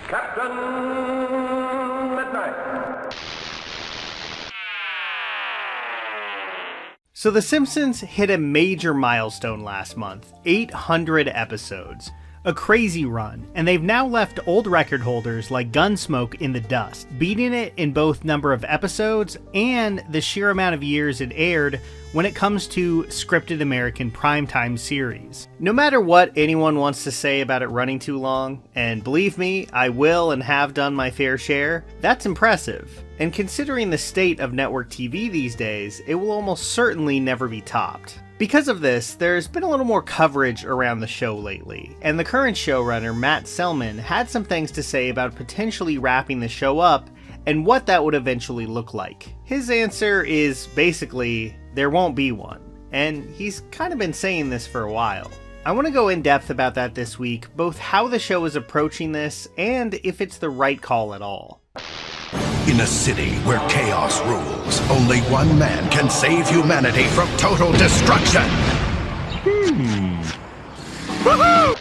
Captain Midnight. So The Simpsons hit a major milestone last month, 800 episodes. A crazy run, and they've now left old record holders like Gunsmoke in the dust, beating it in both number of episodes and the sheer amount of years it aired when it comes to scripted American primetime series. No matter what anyone wants to say about it running too long, and believe me, I will and have done my fair share, that's impressive. And considering the state of network TV these days, it will almost certainly never be topped. Because of this, there's been a little more coverage around the show lately, and the current showrunner, Matt Selman, had some things to say about potentially wrapping the show up and what that would eventually look like. His answer is basically, there won't be one, and he's kind of been saying this for a while. I want to go in depth about that this week, both how the show is approaching this and if it's the right call at all. In a city where chaos rules, only one man can save humanity from total destruction. Woohoo!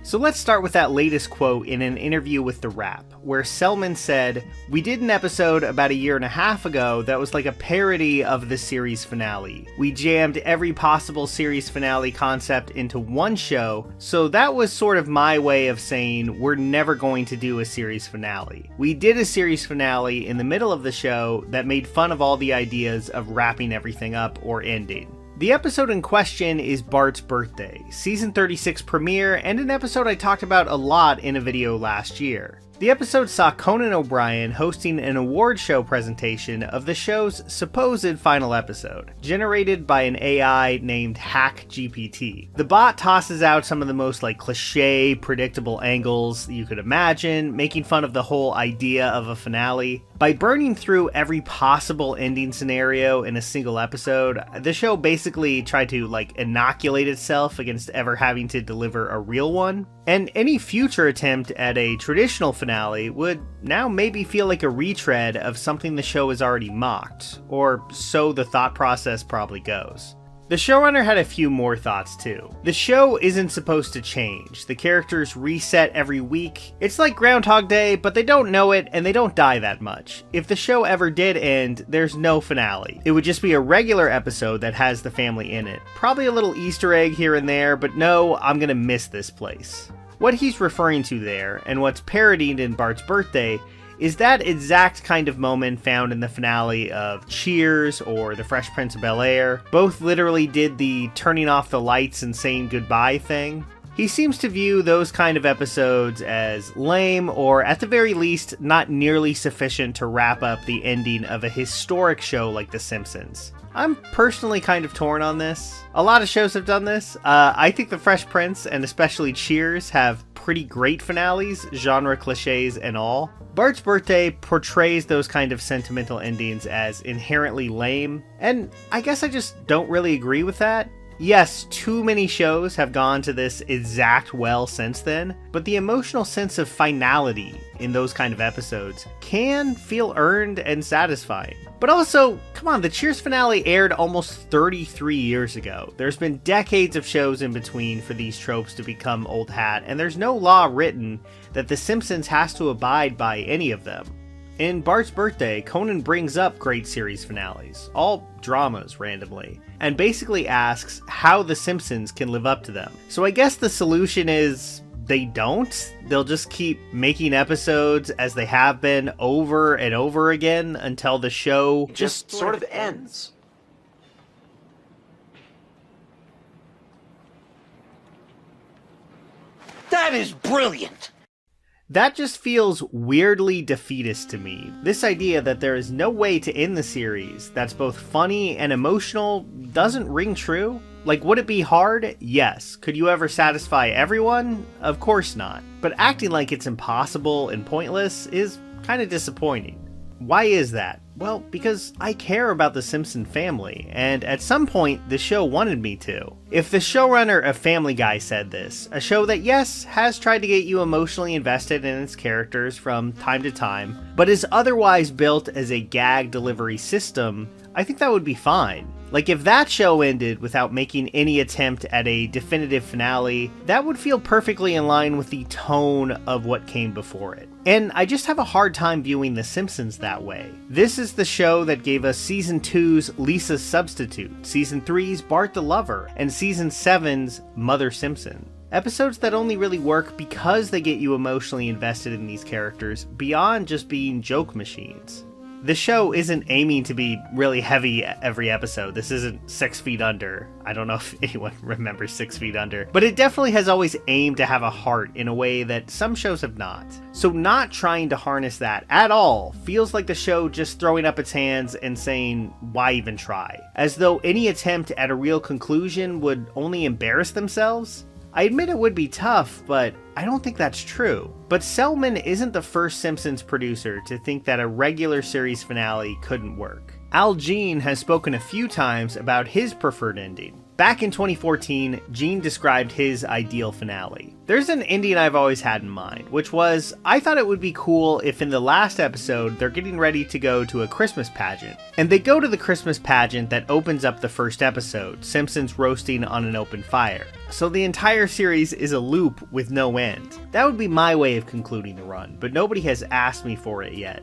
So let's start with that latest quote in an interview with The Wrap, where Selman said, "We did an episode about 1.5 years ago that was like a parody of the series finale. We jammed every possible series finale concept into one show, so that was sort of my way of saying we're never going to do a series finale. We did a series finale in the middle of the show that made fun of all the ideas of wrapping everything up or ending." The episode in question is Bart's Birthday, season 36 premiere, and an episode I talked about a lot in a video last year. The episode saw Conan O'Brien hosting an award show presentation of the show's supposed final episode, generated by an AI named HackGPT. The bot tosses out some of the most cliche, predictable angles you could imagine, making fun of the whole idea of a finale. By burning through every possible ending scenario in a single episode, the show basically tried to inoculate itself against ever having to deliver a real one. And any future attempt at a traditional finale would now maybe feel like a retread of something the show has already mocked, or so the thought process probably goes. The showrunner had a few more thoughts too. The show isn't supposed to change. The characters reset every week. It's like Groundhog Day, but they don't know it and they don't die that much. If the show ever did end, there's no finale. It would just be a regular episode that has the family in it. Probably a little Easter egg here and there, but no, I'm gonna miss this place. What he's referring to there, and what's parodied in Bart's Birthday, is that exact kind of moment found in the finale of Cheers or The Fresh Prince of Bel-Air. Both literally did the turning off the lights and saying goodbye thing. He seems to view those kind of episodes as lame, or at the very least, not nearly sufficient to wrap up the ending of a historic show like The Simpsons. I'm personally kind of torn on this. A lot of shows have done this. I think The Fresh Prince, and especially Cheers, have pretty great finales, genre cliches and all. Bart's Birthday portrays those kind of sentimental endings as inherently lame, and I guess I just don't really agree with that. Yes, too many shows have gone to this exact well since then, but the emotional sense of finality in those kind of episodes can feel earned and satisfying. But also, come on, the Cheers finale aired almost 33 years ago. There's been decades of shows in between for these tropes to become old hat, and there's no law written that The Simpsons has to abide by any of them. In Bart's Birthday, Conan brings up great series finales, all dramas randomly, and basically asks how The Simpsons can live up to them. So I guess the solution is they don't. They'll just keep making episodes as they have been over and over again until the show just sort of ends. That is brilliant! That just feels weirdly defeatist to me. This idea that there is no way to end the series that's both funny and emotional doesn't ring true. Would it be hard? Yes. Could you ever satisfy everyone? Of course not. But acting like it's impossible and pointless is kind of disappointing. Why is that? Well, because I care about the Simpson family, and at some point, the show wanted me to. If the showrunner of Family Guy said this, a show that, yes, has tried to get you emotionally invested in its characters from time to time, but is otherwise built as a gag delivery system, I think that would be fine. Like, if that show ended without making any attempt at a definitive finale, that would feel perfectly in line with the tone of what came before it. And I just have a hard time viewing The Simpsons that way. This is the show that gave us Season 2's Lisa's Substitute, Season 3's Bart the Lover, and Season 7's Mother Simpson. Episodes that only really work because they get you emotionally invested in these characters, beyond just being joke machines. The show isn't aiming to be really heavy every episode. This isn't 6 Feet Under. I don't know if anyone remembers 6 Feet Under. But it definitely has always aimed to have a heart in a way that some shows have not. So not trying to harness that at all feels like the show just throwing up its hands and saying, why even try? As though any attempt at a real conclusion would only embarrass themselves. I admit it would be tough, but I don't think that's true. But Selman isn't the first Simpsons producer to think that a regular series finale couldn't work. Al Jean has spoken a few times about his preferred ending. Back in 2014, Gene described his ideal finale. There's an ending I've always had in mind, which was, I thought it would be cool if in the last episode they're getting ready to go to a Christmas pageant. And they go to the Christmas pageant that opens up the first episode, Simpsons roasting on an open fire. So the entire series is a loop with no end. That would be my way of concluding the run, but nobody has asked me for it yet.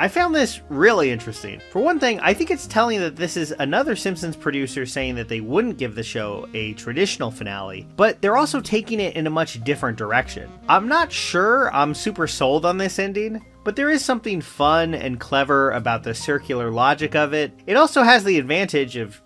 I found this really interesting. For one thing, I think it's telling that this is another Simpsons producer saying that they wouldn't give the show a traditional finale, but they're also taking it in a much different direction. I'm not sure I'm super sold on this ending, but there is something fun and clever about the circular logic of it. It also has the advantage of,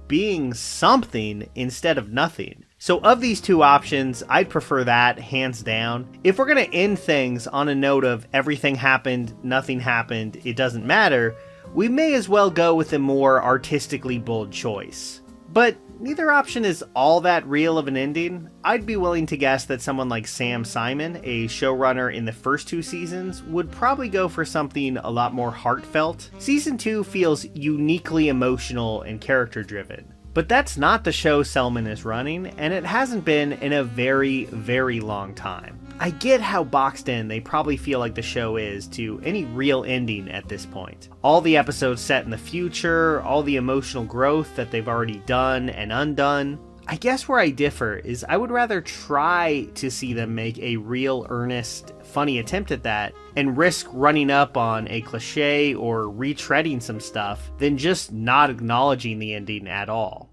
being something instead of nothing. So of these two options, I'd prefer that, hands down. If we're gonna end things on a note of everything happened, nothing happened, it doesn't matter, we may as well go with a more artistically bold choice. But neither option is all that real of an ending. I'd be willing to guess that someone like Sam Simon, a showrunner in the first 2 seasons, would probably go for something a lot more heartfelt. Season 2 feels uniquely emotional and character driven. But that's not the show Selman is running, and it hasn't been in a very, very long time. I get how boxed in they probably feel like the show is to any real ending at this point. All the episodes set in the future, all the emotional growth that they've already done and undone. I guess where I differ is I would rather try to see them make a real, earnest, funny attempt at that and risk running up on a cliche or retreading some stuff than just not acknowledging the ending at all.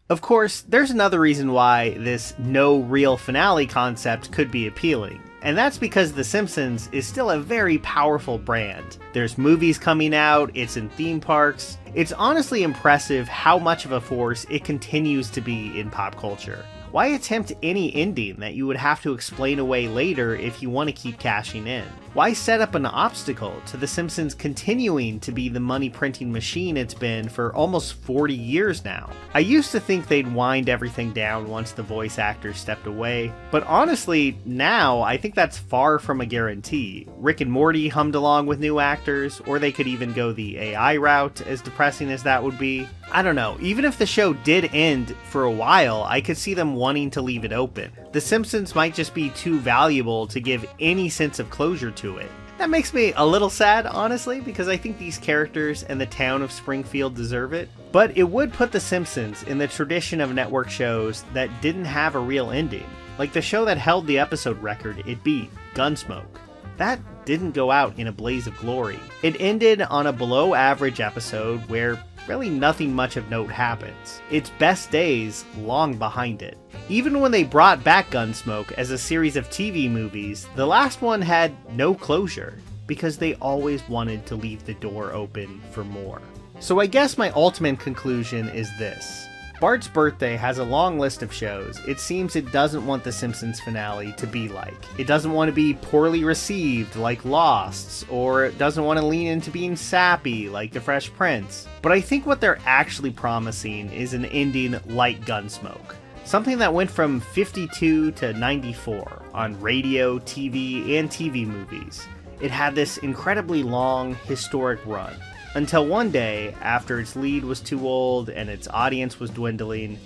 Of course, there's another reason why this no real finale concept could be appealing, and that's because The Simpsons is still a very powerful brand. There's movies coming out, it's in theme parks. It's honestly impressive how much of a force it continues to be in pop culture. Why attempt any ending that you would have to explain away later if you want to keep cashing in? Why set up an obstacle to The Simpsons continuing to be the money printing machine it's been for almost 40 years now? I used to think they'd wind everything down once the voice actors stepped away, but honestly, now I think that's far from a guarantee. Rick and Morty hummed along with new actors, or they could even go the AI route, as depressing as that would be. I don't know, even if the show did end for a while, I could see them wanting to leave it open. The Simpsons might just be too valuable to give any sense of closure to it. That makes me a little sad, honestly, because I think these characters and the town of Springfield deserve it. But it would put The Simpsons in the tradition of network shows that didn't have a real ending. Like the show that held the episode record it beat, Gunsmoke. That didn't go out in a blaze of glory. It ended on a below average episode where really nothing much of note happens. Its best days long behind it. Even when they brought back Gunsmoke as a series of TV movies, the last one had no closure, because they always wanted to leave the door open for more. So I guess my ultimate conclusion is this. Bart's Birthday has a long list of shows it seems it doesn't want The Simpsons finale to be like. It doesn't want to be poorly received like Lost's, or it doesn't want to lean into being sappy like The Fresh Prince. But I think what they're actually promising is an ending like Gunsmoke. Something that went from 52 to 94 on radio, TV, and TV movies. It had this incredibly long, historic run. Until one day, after its lead was too old and its audience was dwindling,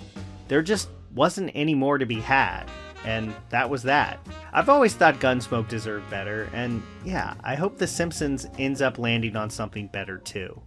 there just wasn't any more to be had. And that was that. I've always thought Gunsmoke deserved better, and yeah, I hope The Simpsons ends up landing on something better too.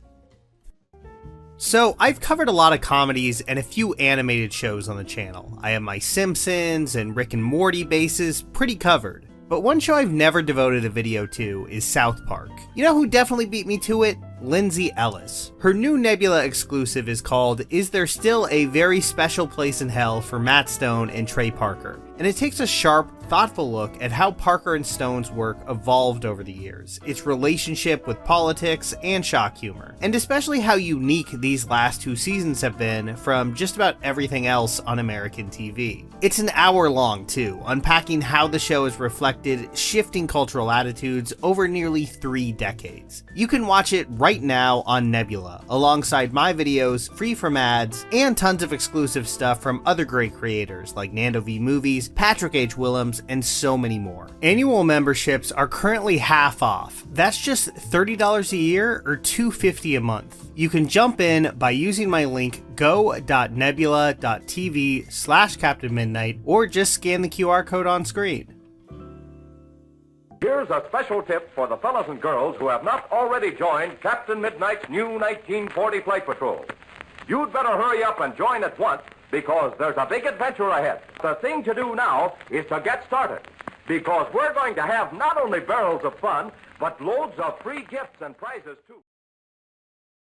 So, I've covered a lot of comedies and a few animated shows on the channel. I have my Simpsons and Rick and Morty bases pretty covered. But one show I've never devoted a video to is South Park. You know who definitely beat me to it? Lindsay Ellis. Her new Nebula exclusive is called Is There Still a Very Special Place in Hell for Matt Stone and Trey Parker? And it takes a sharp, thoughtful look at how Parker and Stone's work evolved over the years, its relationship with politics and shock humor, and especially how unique these last 2 seasons have been from just about everything else on American TV. It's an hour long too, unpacking how the show has reflected shifting cultural attitudes over nearly 3 decades. You can watch it right now on Nebula, alongside my videos, free from ads, and tons of exclusive stuff from other great creators like Nando V Movies, Patrick H. Willems, and so many more. Annual memberships are currently half off. That's just $30 a year or $250 a month. You can jump in by using my link go.nebula.tv/captainmidnight or just scan the QR code on screen. Here's a special tip for the fellas and girls who have not already joined Captain Midnight's new 1940 Flight Patrol. You'd better hurry up and join at once, because there's a big adventure ahead. The thing to do now is to get started, because we're going to have not only barrels of fun, but loads of free gifts and prizes too.